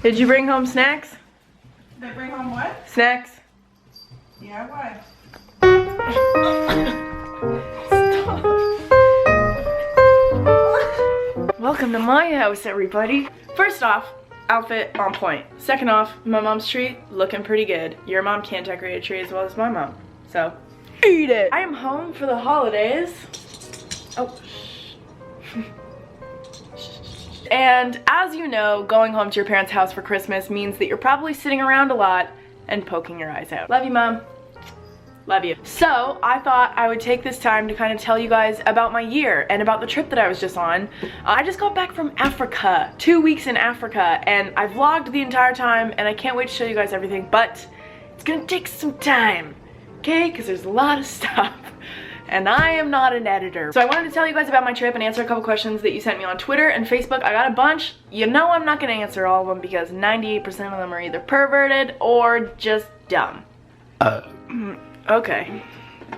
Did you bring home snacks? They bring home what? Snacks. Yeah, why? Stop. Welcome to my house, everybody. First off, outfit on point. Second off, my mom's tree looking pretty good. Your mom can't decorate a tree as well as my mom, so eat it. I am home for the holidays. Oh. And as you know, going home to your parents' house for Christmas means that you're probably sitting around a lot and poking your eyes out. Love you, Mom. Love you. So I thought I would take this time to kind of tell you guys about my year and about the trip that I was just on. I just got back from Africa, 2 weeks in Africa, and I vlogged the entire time and I can't wait to show you guys everything, but it's gonna take some time, okay? Because there's a lot of stuff. And I am not an editor. So I wanted to tell you guys about my trip and answer a couple questions that you sent me on Twitter and Facebook. I got a bunch. You know I'm not gonna answer all of them because 98% of them are either perverted or just dumb. Okay.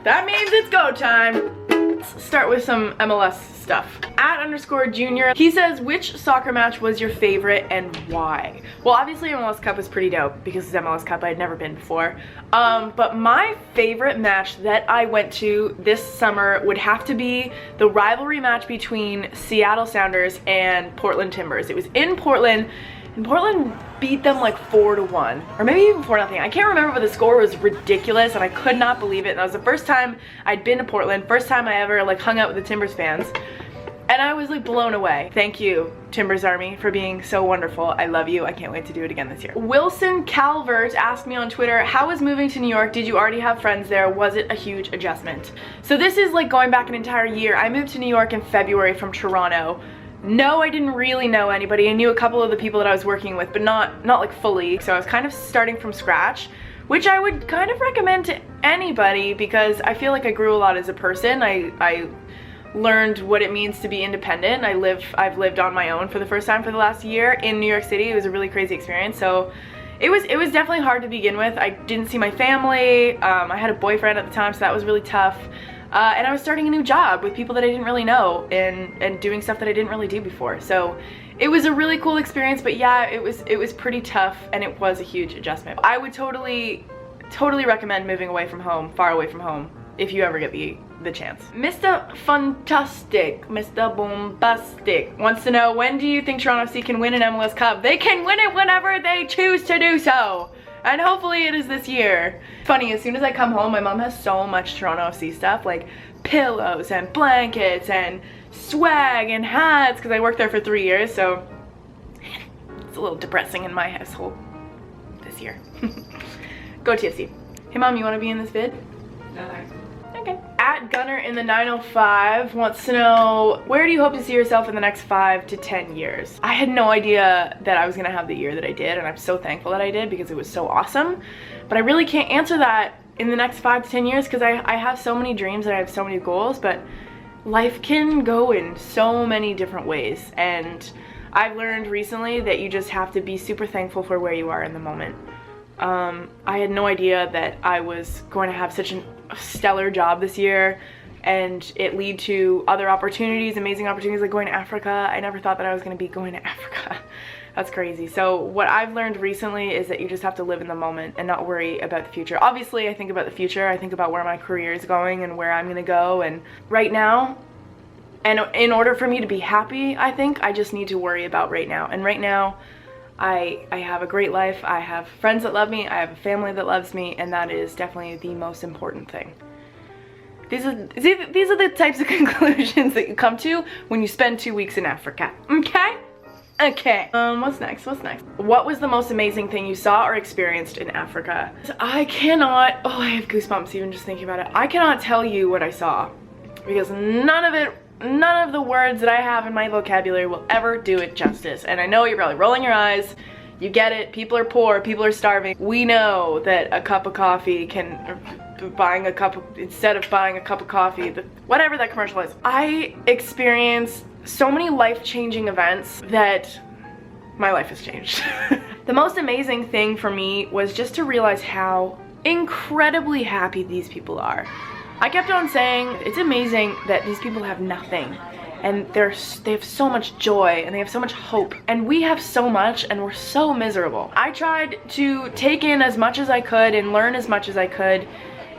That means it's go time. Let's start with some MLS stuff. @_junior, he says, which soccer match was your favorite and why? Well, obviously MLS Cup was pretty dope because it's MLS Cup. I had never been before. But my favorite match that I went to this summer would have to be the rivalry match between Seattle Sounders and Portland Timbers. It was in Portland, and Portland beat them like 4-1, or maybe even 4-0. I can't remember, but the score was ridiculous and I could not believe it. And that was the first time I'd been to Portland, first time I ever like hung out with the Timbers fans. And I was like blown away. Thank you, Timbers Army, for being so wonderful. I love you. I can't wait to do it again this year. Wilson Calvert asked me on Twitter, how was moving to New York? Did you already have friends there? Was it a huge adjustment? So this is like going back an entire year. I moved to New York in February from Toronto. No, I didn't really know anybody. I knew a couple of the people that I was working with, but not like fully. So I was kind of starting from scratch, which I would kind of recommend to anybody because I feel like I grew a lot as a person. I learned what it means to be independent. I've lived on my own for the first time for the last year in New York City. It was a really crazy experience. So it was definitely hard to begin with. I didn't see my family. I had a boyfriend at the time, so that was really tough. And I was starting a new job with people that I didn't really know and doing stuff that I didn't really do before. So it was a really cool experience, but yeah, it was pretty tough and it was a huge adjustment. I would totally recommend moving away from home, far away from home, if you ever get the chance. Mr. Fantastic, Mr. Bombastic wants to know, when do you think Toronto FC can win an MLS Cup? They can win it whenever they choose to do so. And hopefully it is this year. Funny, as soon as I come home, my mom has so much Toronto FC stuff, like pillows and blankets and swag and hats, because I worked there for 3 years, so it's a little depressing in my household this year. Go TFC. Hey mom, you want to be in this vid? No, thanks. Okay. @Gunner in the 905 wants to know, where do you hope to see yourself in the next 5 to 10 years? I had no idea that I was gonna have the year that I did, and I'm so thankful that I did because it was so awesome. But I really can't answer that in the next 5 to 10 years because I have so many dreams and I have so many goals, but life can go in so many different ways. And I've learned recently that you just have to be super thankful for where you are in the moment. I had no idea that I was going to have such a stellar job this year and it lead to other opportunities, amazing opportunities like going to Africa. I never thought that I was going to be going to Africa. That's crazy. So what I've learned recently is that you just have to live in the moment and not worry about the future. Obviously, I think about the future. I think about where my career is going and where I'm going to go. And right now, and in order for me to be happy, I think I just need to worry about right now. And right now, I have a great life. I have friends that love me. I have a family that loves me, and that is definitely the most important thing. These are the types of conclusions that you come to when you spend 2 weeks in Africa. Okay? Okay. What's next? What's next? What was the most amazing thing you saw or experienced in Africa? I cannot, oh, I have goosebumps even just thinking about it. I cannot tell you what I saw because none of the words that I have in my vocabulary will ever do it justice. And I know you're probably rolling your eyes. You get it. People are poor. People are starving. We know that a cup of coffee can, instead of buying a cup of coffee, whatever that commercial is. I experienced so many life-changing events that my life has changed. The most amazing thing for me was just to realize how incredibly happy these people are. I kept on saying, it's amazing that these people have nothing. and they have so much joy and they have so much hope, and we have so much and we're so miserable. I tried to take in as much as I could and learn as much as I could,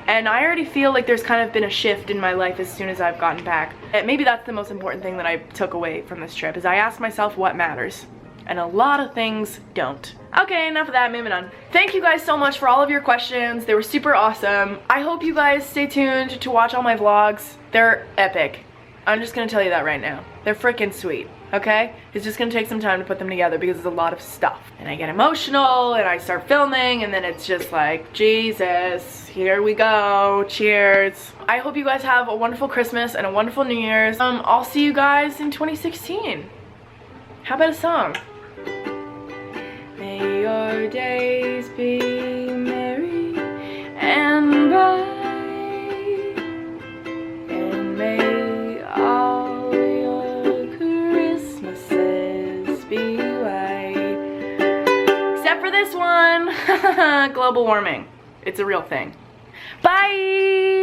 and I already feel like there's kind of been a shift in my life as soon as I've gotten back. And maybe that's the most important thing that I took away from this trip, is I asked myself what matters. And a lot of things don't. Okay, enough of that, moving on. Thank you guys so much for all of your questions. They were super awesome. I hope you guys stay tuned to watch all my vlogs. They're epic. I'm just gonna tell you that right now. They're freaking sweet, okay? It's just gonna take some time to put them together because it's a lot of stuff. And I get emotional and I start filming and then it's just like, Jesus, here we go, cheers. I hope you guys have a wonderful Christmas and a wonderful New Year's. I'll see you guys in 2016. How about a song? May your days be merry and bright, and may all your Christmases be white. Except for this one, global warming. It's a real thing. Bye!